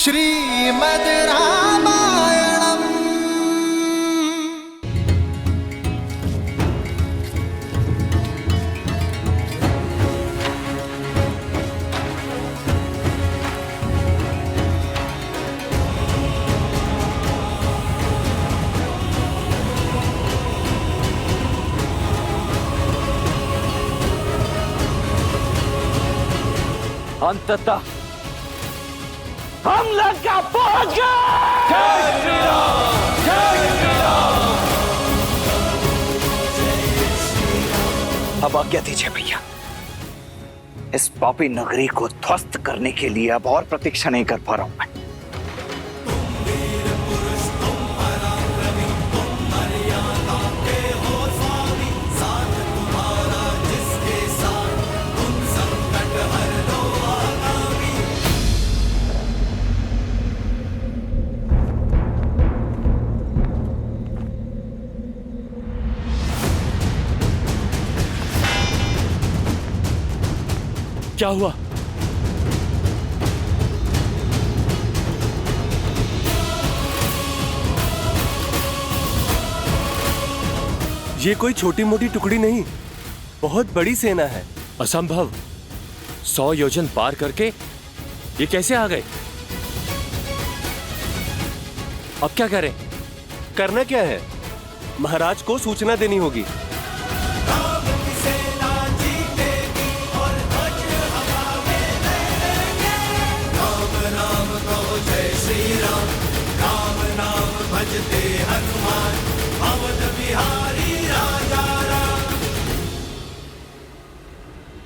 श्रीमद् रामायणम्। अंततः हम लंका पहुंच गए। जय श्री राम, जय श्री राम। अब आज्ञा दीजिए भैया, इस पापी नगरी को ध्वस्त करने के लिए अब और प्रतीक्षा नहीं कर पा रहा हूं मैं। क्या हुआ? ये कोई छोटी मोटी टुकड़ी नहीं, बहुत बड़ी सेना है। असंभव। 100 योजन पार करके ये कैसे आ गए? अब क्या करें? करना क्या है? महाराज को सूचना देनी होगी।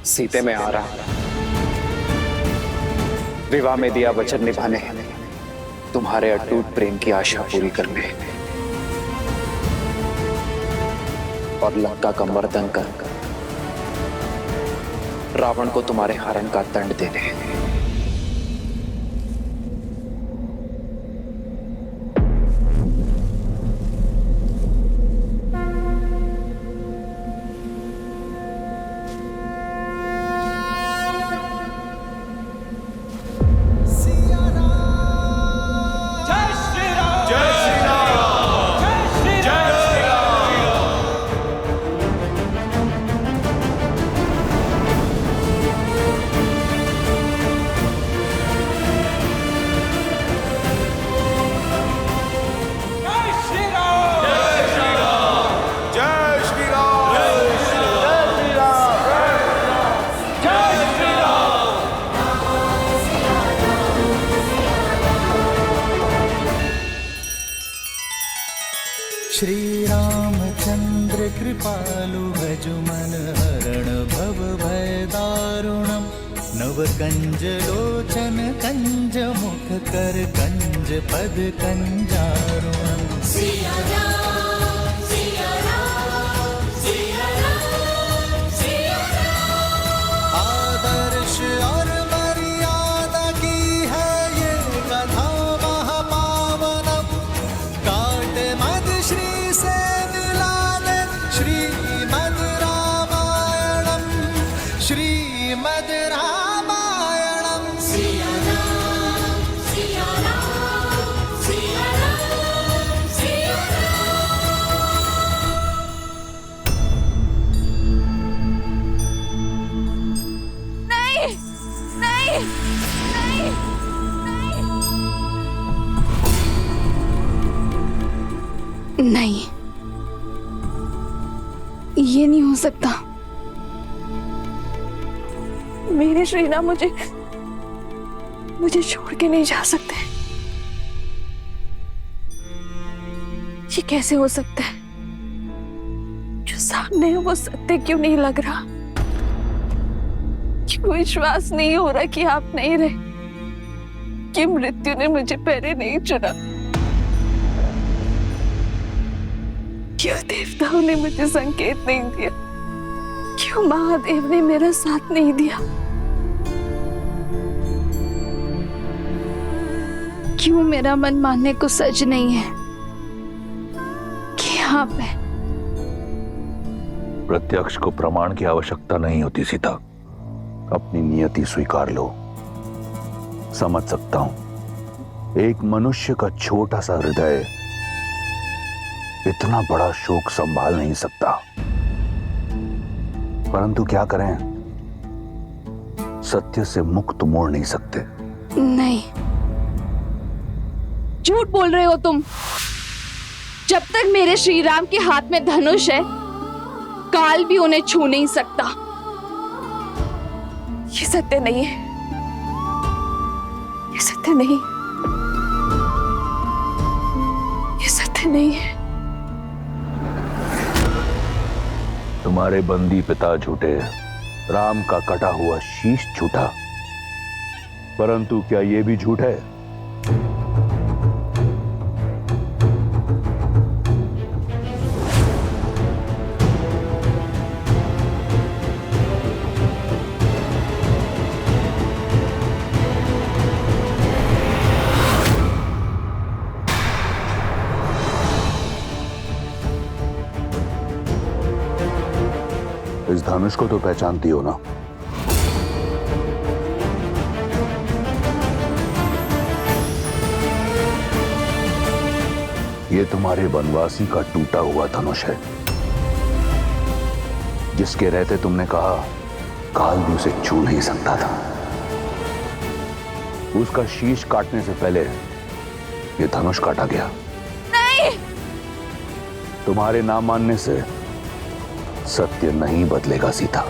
सीते में आ रहा, विवाह में दिया वचन निभाने, तुम्हारे अटूट प्रेम की आशा पूरी करने और लंका का मर्दन कर रावण को तुम्हारे हरण का दंड देने। श्री रामचंद्र कृपालु भजु मन हरण भव भय दारुणम। नव कंज लोचन कंज मुख कर कंज पद कंजारुणम। सिया राम, सिया राम, सिया राम, सिया राम। आदर्श और मर्यादा की है ये कथा महापावनम। काट मद श्री से मिला दे श्रीमद् रामायणम। श्रीमद् रामायणम। सिया राम, सिया राम, सिया राम, सिया नहीं, नहीं, नहीं, नहीं, नहीं, ये नहीं हो सकता। मेरे श्रीना मुझे छोड़ के नहीं जा सकते। ये कैसे हो सकता है? जो सामने है वो सत्य क्यों नहीं लग रहा? क्यों विश्वास नहीं हो रहा कि आप नहीं रहे, कि मृत्यु ने मुझे पहले नहीं चुना? क्यों देवताओं ने मुझे संकेत नहीं दिया? क्यों महादेव ने मेरा साथ नहीं दिया? क्यों मेरा मन मानने को सच नहीं है कि आप हैं? प्रत्यक्ष को प्रमाण की आवश्यकता नहीं होती सीता। अपनी नियति स्वीकार लो। समझ सकता हूं एक मनुष्य का छोटा सा हृदय इतना बड़ा शोक संभाल नहीं सकता। परंतु क्या करें, सत्य से मुक्त मोड़ नहीं सकते। नहीं, झूठ बोल रहे हो तुम। जब तक मेरे श्री राम के हाथ में धनुष है, काल भी उन्हें छू नहीं सकता। ये सत्य नहीं है, ये सत्य नहीं, ये सत्य नहीं है। तुम्हारे बंदी पिता झूठे, राम का कटा हुआ शीश झूठा, परंतु क्या यह भी झूठ है? इस धनुष को तो पहचानती हो ना? ये तुम्हारे वनवासी का टूटा हुआ धनुष है, जिसके रहते तुमने कहा काल भी उसे छू नहीं सकता था। उसका शीश काटने से पहले ये धनुष काटा गया। नहीं! तुम्हारे ना मानने से सत्य नहीं बदलेगा सीता।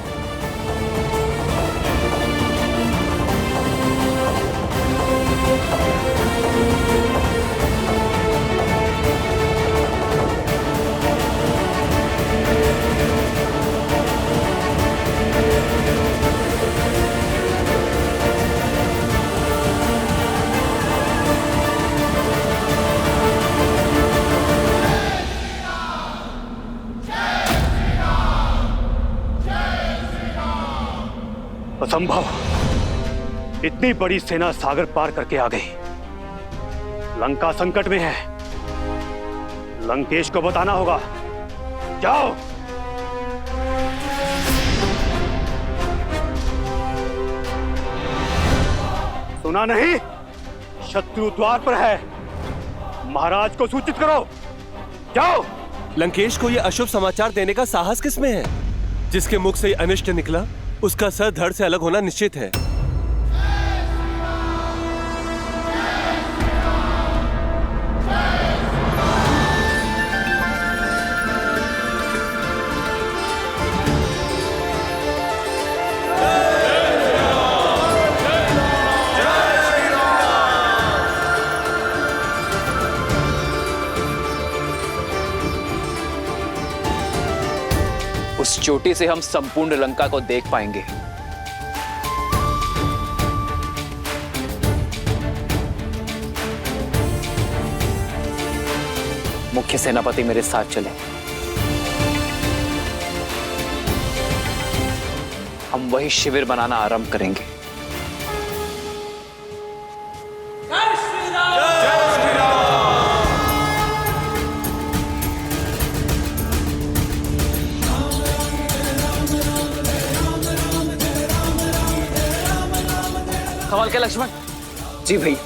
असंभव! इतनी बड़ी सेना सागर पार करके आ गई। लंका संकट में है। लंकेश को बताना होगा। जाओ। सुना नहीं? शत्रु द्वार पर है। महाराज को सूचित करो। जाओ। लंकेश को यह अशुभ समाचार देने का साहस किसमें है? जिसके मुख से अनिष्ट निकला, उसका सर धड़ से अलग होना निश्चित है। उस चोटी से हम संपूर्ण लंका को देख पाएंगे। मुख्य सेनापति मेरे साथ चले। हम वही शिविर बनाना आरंभ करेंगे। कमाल के लक्ष्मण जी भाई।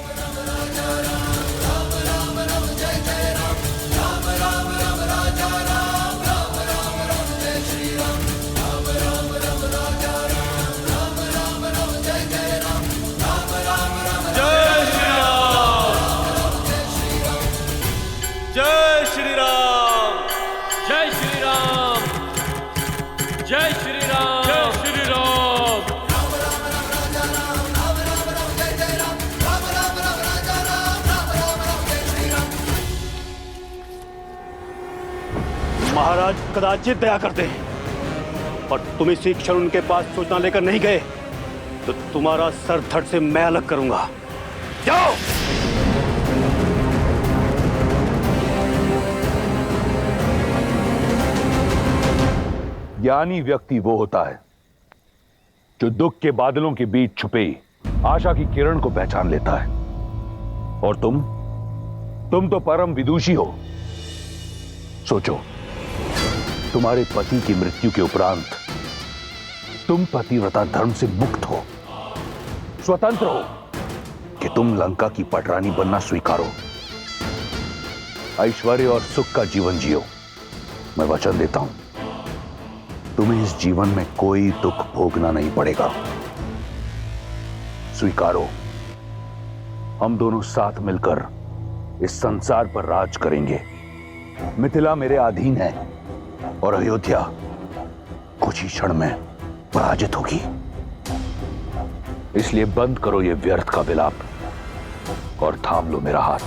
जय श्री राम, जय श्री राम, जय श्री राम, जय श्री राम। महाराज कदाचित दया करते हैं, और तुम इसी क्षण उनके पास सूचना लेकर नहीं गए तो तुम्हारा सर धड़ से मैं अलग करूंगा। जाओ। ज्ञानी व्यक्ति वो होता है जो दुख के बादलों के बीच छुपे आशा की किरण को पहचान लेता है। और तुम तो परम विदुषी हो। सोचो, तुम्हारे पति की मृत्यु के उपरांत तुम पतिव्रता धर्म से मुक्त हो, स्वतंत्र हो, कि तुम लंका की पटरानी बनना स्वीकारो, ऐश्वर्य और सुख का जीवन जियो। मैं वचन देता हूं, तुम्हें इस जीवन में कोई दुख भोगना नहीं पड़ेगा। स्वीकारो, हम दोनों साथ मिलकर इस संसार पर राज करेंगे। मिथिला मेरे अधीन है और अयोध्या कुछ ही क्षण में पराजित होगी। इसलिए बंद करो ये व्यर्थ का विलाप और थाम लो मेरा हाथ।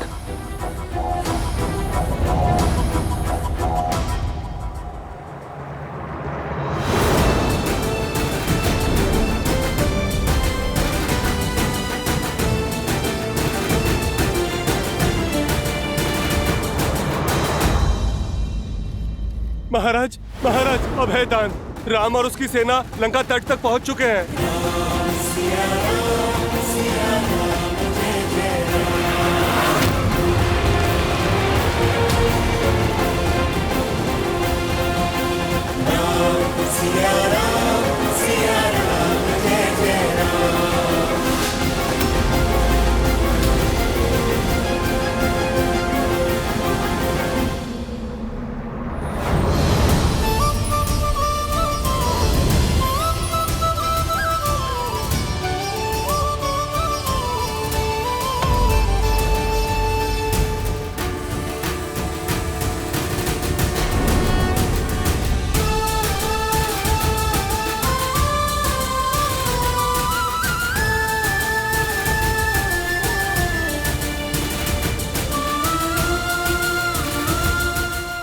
महाराज, महाराज, अभयदान। राम और उसकी सेना लंका तट तक पहुंच चुके हैं।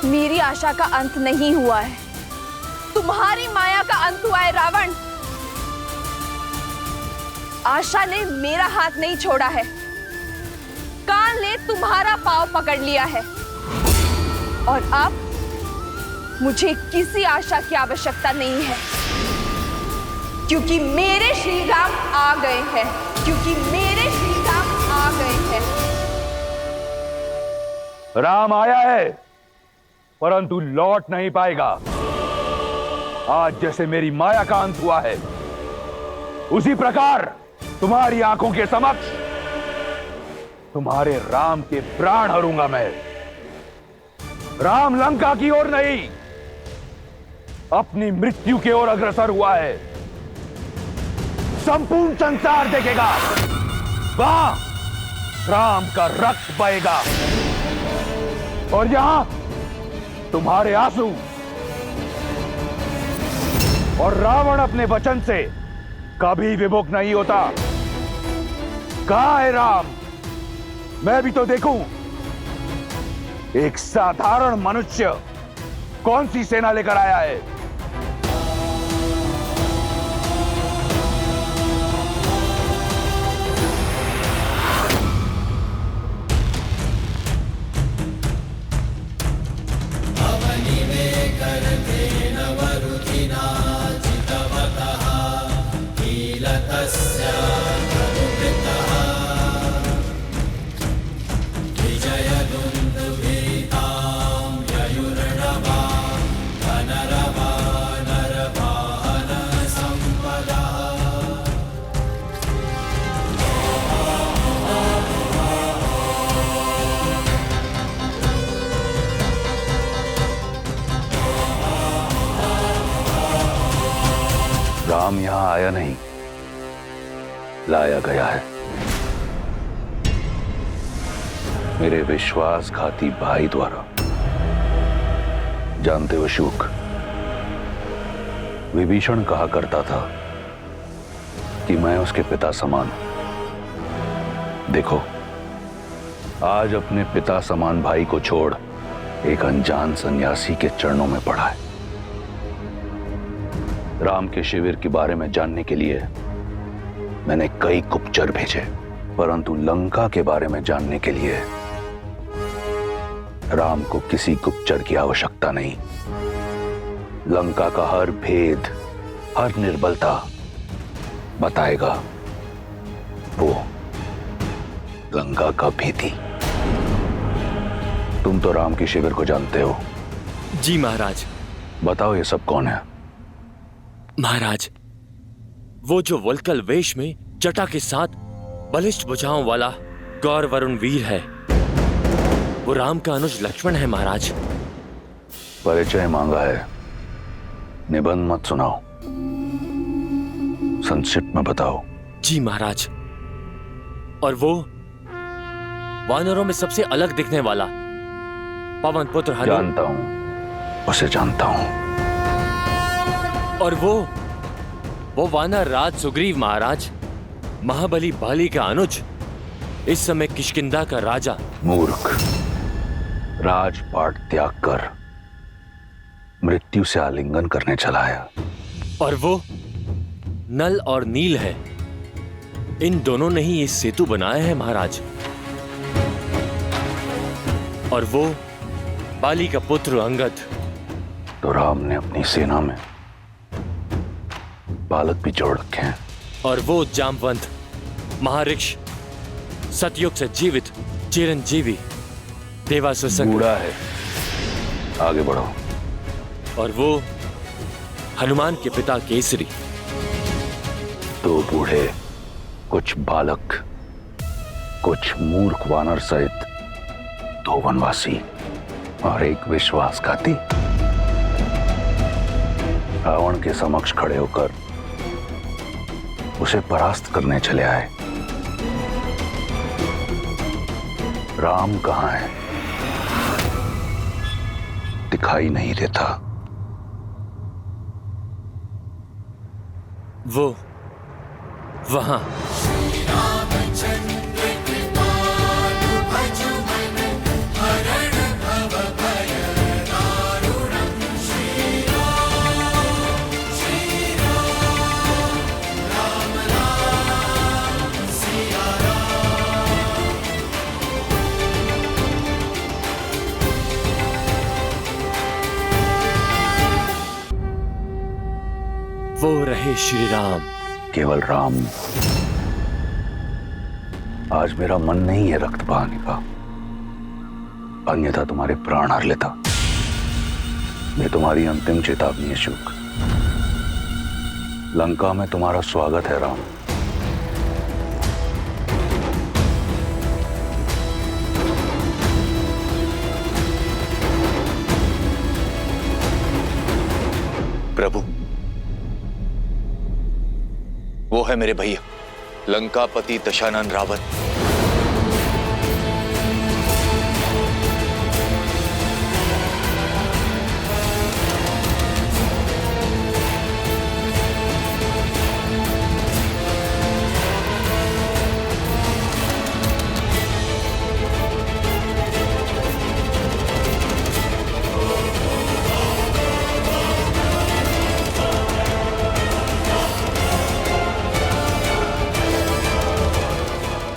मेरी आशा का अंत नहीं हुआ है, तुम्हारी माया का अंत हुआ है रावण। आशा ने मेरा हाथ नहीं छोड़ा है, काल ने तुम्हारा पांव पकड़ लिया है और अब मुझे किसी आशा की आवश्यकता नहीं है, क्योंकि मेरे श्री राम आ गए हैं, क्योंकि मेरे श्री राम आ गए हैं। राम आया है परंतु लौट नहीं पाएगा। आज जैसे मेरी माया का अंत हुआ है, उसी प्रकार तुम्हारी आंखों के समक्ष तुम्हारे राम के प्राण हरूंगा मैं। राम लंका की ओर नहीं, अपनी मृत्यु की ओर अग्रसर हुआ है। संपूर्ण संसार देखेगा, वहां राम का रक्त बहेगा और यहां तुम्हारे आंसू। और रावण अपने वचन से कभी विमुख नहीं होता। कहां है राम? मैं भी तो देखूं। एक साधारण मनुष्य कौन सी सेना लेकर आया है? राम यहां आया नहीं, लाया गया है। मेरे विश्वासघाती भाई द्वारा। जानते हो शुक, विभीषण कहा करता था कि मैं उसके पिता समान हूं। देखो, आज अपने पिता समान भाई को छोड़ एक अनजान सन्यासी के चरणों में पड़ा है। राम के शिविर के बारे में जानने के लिए मैंने कई गुप्तचर भेजे, परंतु लंका के बारे में जानने के लिए राम को किसी गुप्तचर की आवश्यकता नहीं। लंका का हर भेद, हर निर्बलता बताएगा वो लंका का भेदी। तुम तो राम के शिविर को जानते हो। जी महाराज। बताओ ये सब कौन है? महाराज, वो जो वल्कल वेश में जटा के साथ बलिष्ठ भुजाओं वाला गौर वरुण वीर है। वो राम का अनुज लक्ष्मण है महाराज। परिचय मांगा है, निबंध मत सुनाओ, संक्षिप्त में बताओ। जी महाराज। और वो वानरों में सबसे अलग दिखने वाला पवन पुत्र हनुमान। जानता हूं, उसे जानता हूं। और वो वानर राज सुग्रीव महाराज, महाबली बाली का अनुज, इस समय किष्किंधा का राजा। मूर्ख, राजपाट त्याग कर मृत्यु से आलिंगन करने चला है। और वो नल और नील है, इन दोनों ने ही ये सेतु बनाया है महाराज। और वो बाली का पुत्र अंगद। तो राम ने अपनी सेना में बालक भी जोड़ रखे हैं। और वो जामवंत महाऋष, सतयुग से जीवित चिरंजीवी देवासुर संग। बूढ़ा है, आगे बढ़ो। और वो हनुमान के पिता केसरी। दो बूढ़े, कुछ बालक, कुछ मूर्ख वानर सहित दो वनवासी और एक विश्वासघाती रावण के समक्ष खड़े होकर उसे परास्त करने चले आए। राम कहां है? दिखाई नहीं देता। वो वहां। वो रहे श्री राम। केवल राम। आज मेरा मन नहीं है रक्त बहाने का, अन्यथा तुम्हारे प्राण हर लेता। ये तुम्हारी अंतिम चेतावनी है शुक। लंका में तुम्हारा स्वागत है राम। प्रभु, वो है मेरे भैया लंकापति दशानन रावण।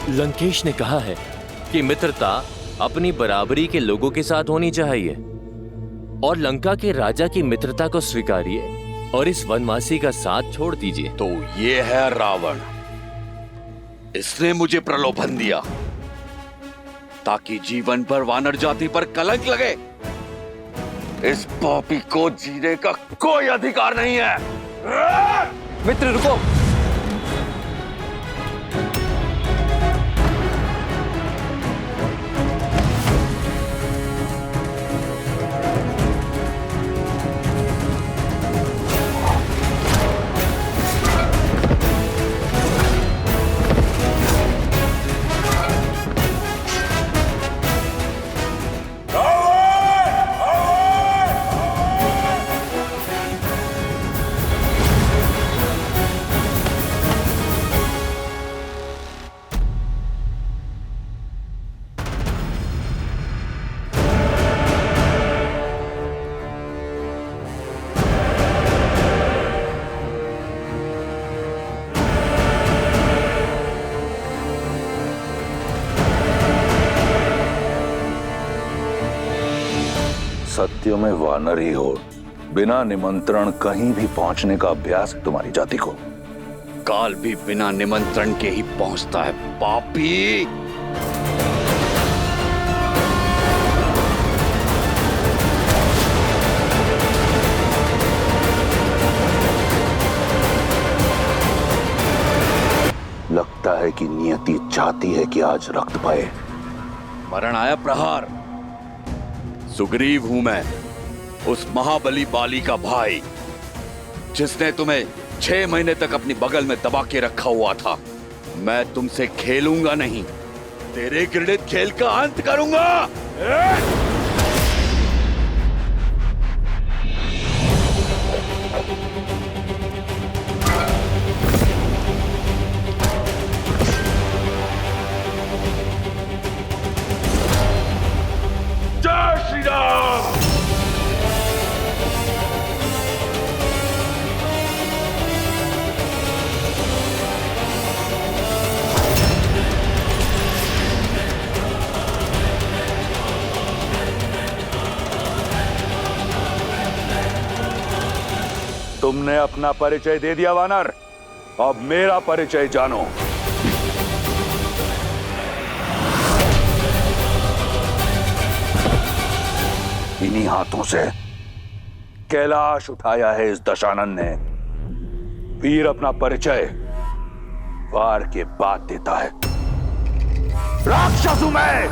लंकेश ने कहा है कि मित्रता अपनी बराबरी के लोगों के साथ होनी चाहिए, और लंका के राजा की मित्रता को स्वीकारिए और इस वनवासी का साथ छोड़ दीजिए। तो ये है रावण, इसने मुझे प्रलोभन दिया ताकि जीवन पर वानर जाति पर कलंक लगे। इस पापी को जीने का कोई अधिकार नहीं है। मित्र रुको। सत्य में वानर ही हो, बिना निमंत्रण कहीं भी पहुंचने का अभ्यास है तुम्हारी जाति को। काल भी बिना निमंत्रण के ही पहुंचता है पापी। लगता है की नियति चाहती है कि आज रक्त बहे। मरण आया प्रहार। सुग्रीव हूं मैं, उस महाबली बाली का भाई, जिसने तुम्हें 6 महीने तक अपनी बगल में दबा के रखा हुआ था। मैं तुमसे खेलूंगा नहीं, तेरे घृणित खेल का अंत करूंगा। जय श्री राम। तुमने अपना परिचय दे दिया वानर, अब मेरा परिचय जानो। इन्हीं हाथों से कैलाश उठाया है इस दशानन ने। वीर अपना परिचय वार के बाद देता है। राक्षस हूं मैं,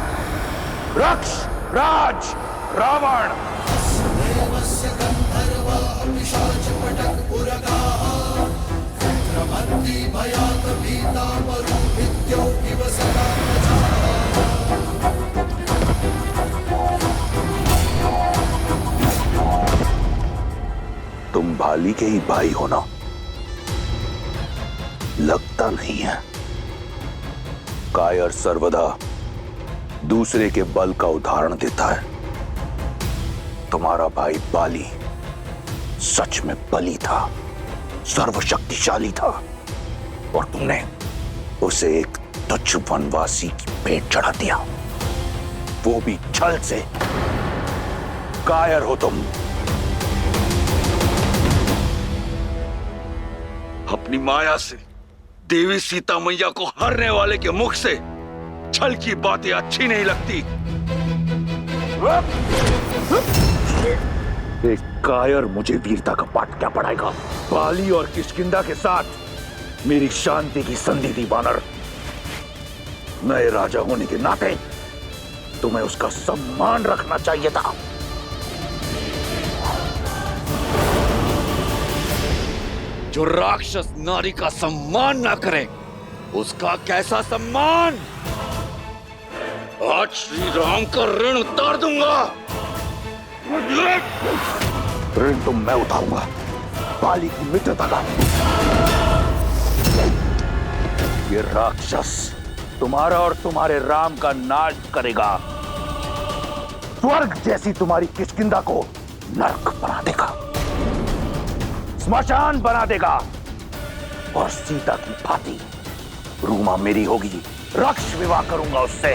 रक्ष राज रावण। तुम भाली के ही भाई हो ना? लगता नहीं है। कायर सर्वदा दूसरे के बल का उदाहरण देता है। तुम्हारा भाई बाली सच में बली था, सर्वशक्तिशाली था, और तुमने उसे एक तुच्छ वनवासी की पेट चढ़ा दिया, वो भी छल से। कायर हो तुम। अपनी माया से देवी सीता मैया को हरने वाले के मुख से छल की बातें अच्छी नहीं लगती। एक कायर मुझे वीरता का पाठ क्या पढ़ाएगा? बाली और किष्किंधा के साथ मेरी शांति की संधि थी वानर। नए राजा होने के नाते तुम्हें उसका सम्मान रखना चाहिए था। जो राक्षस नारी का सम्मान ना करे, उसका कैसा सम्मान? आज श्री राम का ऋण उतार दूंगा। ऋण तो मैं उठाऊंगा, बाली की मित्रता का। ये राक्षस तुम्हारा और तुम्हारे राम का नाश करेगा। स्वर्ग जैसी तुम्हारी किष्किंधा को नरक बना देगा, स्मशान बना देगा, और सीता की भांति रूमा मेरी होगी। रक्ष विवाह करूंगा उससे।